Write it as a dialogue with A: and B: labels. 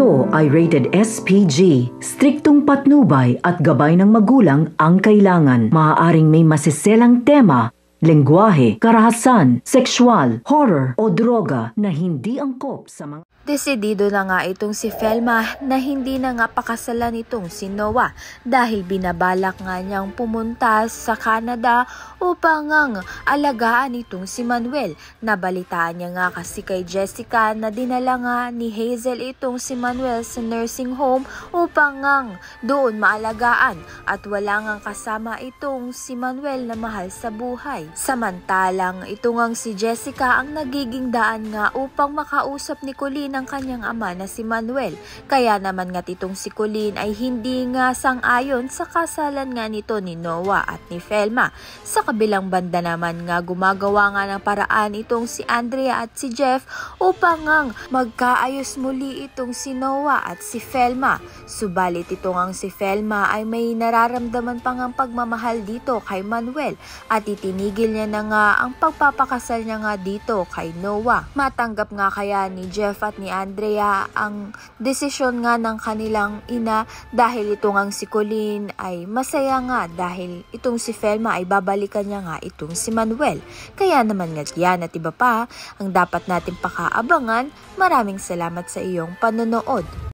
A: Ito ay rated SPG. Striktong patnubay at gabay ng magulang ang kailangan. Maaaring may masiselang tema, lengguwahe, karahasan, sexual, horror o droga na hindi angkop sa mga...
B: Desidido na nga itong si Felma na hindi na nga pakasalan itong si Noah dahil binabalak nga niyang pumunta sa Canada upang ngang alagaan itong si Manuel. Nabalitaan niya nga kasi kay Jessica na dinala nga ni Hazel itong si Manuel sa nursing home upang ngang doon maalagaan at wala ngang kasama itong si Manuel na mahal sa buhay. Samantalang ito ngang si Jessica ang nagiging daan nga upang makausap ni Colleen ng kanyang ama na si Manuel. Kaya naman nga itong si Colleen ay hindi nga sang-ayon sa kasalan nga nito ni Noah at ni Felma. Sa kabilang banda naman nga gumagawa nga ng paraan itong si Andrea at si Jeff upang ngang magkaayos muli itong si Noah at si Felma. Subalit ito ngang si Felma ay may nararamdaman pang ang pagmamahal dito kay Manuel at itinigil niya na nga ang pagpapakasal niya nga dito kay Noah. Matanggap nga kaya ni Jeff at ni Andrea ang desisyon nga ng kanilang ina dahil ito ngang si Colleen ay masaya nga dahil itong si Felma ay babalikan niya nga itong si Manuel. Kaya naman nga yan at iba pa ang dapat natin pakaabangan. Maraming salamat sa iyong panonood.